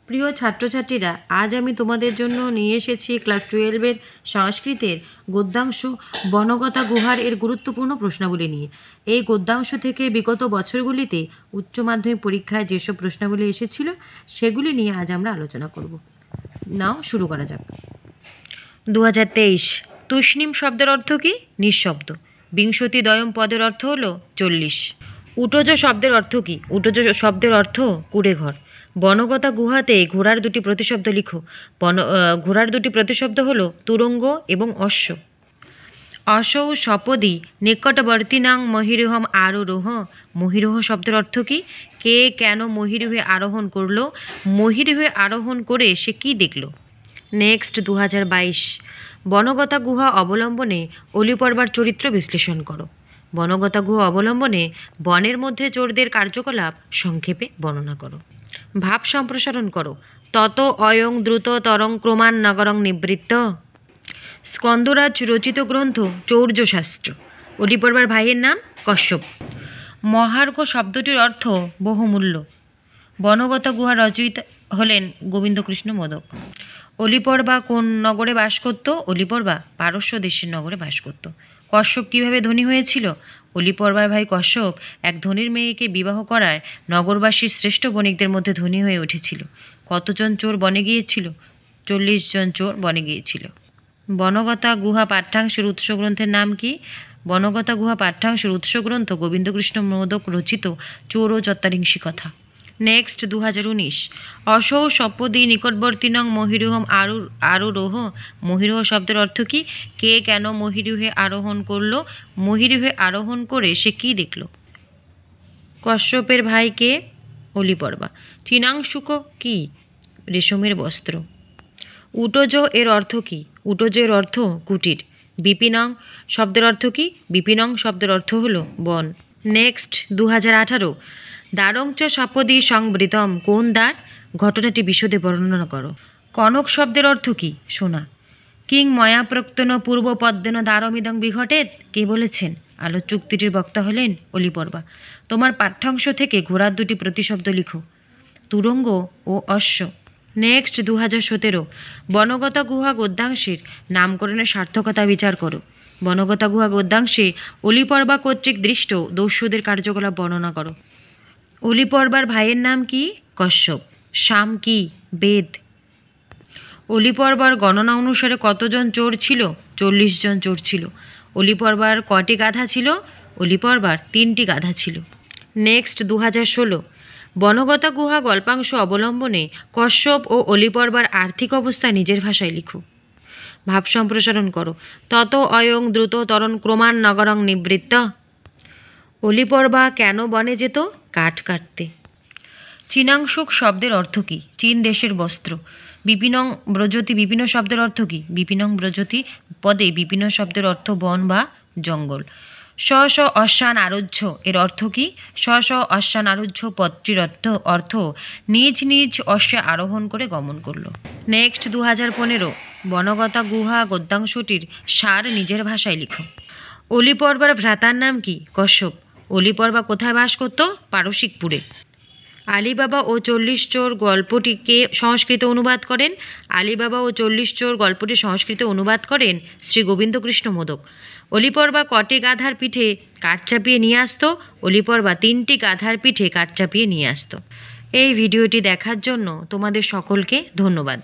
প্রিয় ছাত্রছাত্রীরা, আজ আমি তোমাদের জন্য নিয়ে এসেছি ক্লাস 12-এর সংস্কৃতের গদ্যাংশ বনগতা গুহার এর গুরুত্বপূর্ণ প্রশ্নাবলী নিয়ে। এই গদ্যাংশ থেকে বিগত বছরগুলিতে উচ্চ মাধ্যমিক পরীক্ষায় যেসব প্রশ্নাবলী এসেছিল সেগুলি নিয়ে আজ আমরা আলোচনা করব। নাও শুরু করা যাক। 2023 তুষ্ণীম শব্দের অর্থ কি? নিঃশব্দ। বিংশতি দয়ম পদের অর্থ হলো 40। উটজ শব্দের অর্থ কি? উটজ শব্দের অর্থ কুড়ে ঘর। বনগতা গুহাতে ঘোড়ার দুটি প্রতিশব্দ লিখো। ঘোড়ার দুটি প্রতিশব্দ হলো তুরঙ্গ এবং অশ্ব। অসৌ সপদি নিকটবর্তীনাং মহিরোহম আরোহ। মহিরোহ শব্দের অর্থ কি? কে কেন মহিরোহে আরোহণ করলো? মহিরোহে আরোহণ করে সে কি দেখলো? নেক্সট 2022 বনগতা গুহা অবলম্বনে অলিপর্বার চরিত্র বিশ্লেষণ করো। বনগতা গুহা অবলম্বনে বনের মধ্যে চোরদের কার্যকলাপ সংক্ষেপে বর্ণনা করো। ভাব সম্প্রসারণ করো। তত অয়ং দ্রুত তরং ক্রমান নগরং নিবৃত্ত। স্কন্দরাজ রচিত গ্রন্থ চৌর্যশাস্ত্র। অলিপর্বার ভাইয়ের নাম কশ্যপ। মহার্ঘ শব্দটির অর্থ বহুমূল্য। বনগতা গুহা রচয়িতা হলেন গোবিন্দকৃষ্ণ মোদক। অলিপর্বা কোন নগরে বাস করত? অলিপর্বা পারস্য দেশের নগরে বাস করত। কশ্যপ কিভাবে ধনী হয়েছিল? অলিপর্বার ভাই কশ্যপ এক ধনীর মেয়েকে বিবাহ করায় নগরবাসীর শ্রেষ্ঠ বণিকদের মধ্যে ধনী হয়ে উঠেছিল। কতজন চোর বনে গিয়েছিল? 40 জন চোর বনে গিয়েছিল। বনগতা গুহা পাঠ্যাংশের উৎস গ্রন্থের নাম কি? বনগতা গুহা পাঠ্যাংশের উৎস গ্রন্থ গোবিন্দকৃষ্ণ মোদক রচিত চোর ও চত্বারিংশী কথা। নেক্সট 2019 অসৌ সপদি নিকটবর্তীনং মহিরোহম আরোহ। মহিরোহ শব্দের অর্থ কি? কে কেন মহিরোহে আরোহণ করলো? মহিরোহে আরোহণ করে সে কি দেখল? কশ্যপের ভাই কে? অলিপর্বা। চিনাংশুক কি? রেশমের বস্ত্র। উটজ এর অর্থ কি? উটজ এর অর্থ কুটির। বিপিনং শব্দের অর্থ কি? বিপিনং শব্দের অর্থ হলো বন। নেক্সট 2018 দ্বারংচ সপদি সংবৃতম। কোন দ্বার? ঘটনাটি বিশদে বর্ণনা করো। কনক শব্দের অর্থ কি? সোনা। কিং ময়া প্রক্তন পূর্বপদ্মেন দ্বারমিদং বিঘটেত। কে বলেছেন? আলোচ্য উক্তিটির বক্তা হলেন অলিপর্বা। তোমার পাঠ্যাংশ থেকে ঘোড়ার দুটি প্রতিশব্দ লিখো। তুরঙ্গ ও অশ্ব। নেক্সট 2017 বনগতা গুহা গদ্যাংশের নামকরণের সার্থকতা বিচার করো। বনগতা গুহা গদ্যাংশে অলিপর্বা কর্তৃক দৃষ্ট দস্যুদের কার্যকলাপ বর্ণনা করো। অলিপর্বার ভাইয়ের নাম কি? কশ্যপ। শাম কি? বেদ। অলিপর্বার গণনা অনুসারে কতজন চোর ছিল? 40 জন চোর ছিল। অলিপর্বার কটি গাধা ছিল? অলিপর্বার 3টি গাধা ছিল। নেক্সট 2016 বনগতা গুহা গল্পাংশ অবলম্বনে কশ্যপ ও অলিপর্বার আর্থিক অবস্থা নিজের ভাষায় লিখো। ভাব সম্প্রসারণ করো। তত অয়ং দ্রুত তরণ ক্রমান নগরং নিবৃত্ত। অলিপর্বা কেন বনে যেত? কাঠ কাটতে। চীনাংশুক শব্দের অর্থ কি? চীন দেশের বস্ত্র। বিপিনং ব্রজতি বিপিন শব্দের অর্থ কি? বিপিনং ব্রজতি পদে বিপিন শব্দের অর্থ বন বা জঙ্গল। স স অশ্বান আরোহ্য এর অর্থ কি? স স অশ্বান আরোহ্য পদটির অর্থ নিজ নিজ অশ্বে আরোহণ করে গমন করলো। নেক্সট 2015 বনগতা গুহা গদ্যাংশটির সার নিজের ভাষায় লিখো। অলিপর্বার ভ্রাতার নাম কি? কশ্যপ। অলিপর্বা কোথায় বাস করত? পারসিকপুরে। আলিবাবা ও 40 চোর গল্পটিকে সংস্কৃতে অনুবাদ করেন। আলিবাবা ও 40 চোর গল্পটি সংস্কৃতে অনুবাদ করেন শ্রী গোবিন্দকৃষ্ণ মোদক। অলিপর্বা কটি গাধার পিঠে কাঠ চাপিয়ে নিয়ে আসতো? অলিপর্বা 3টি গাধার পিঠে কাঠ চাপিয়ে নিয়ে আসতো। এই ভিডিওটি দেখার জন্য তোমাদের সকলকে ধন্যবাদ।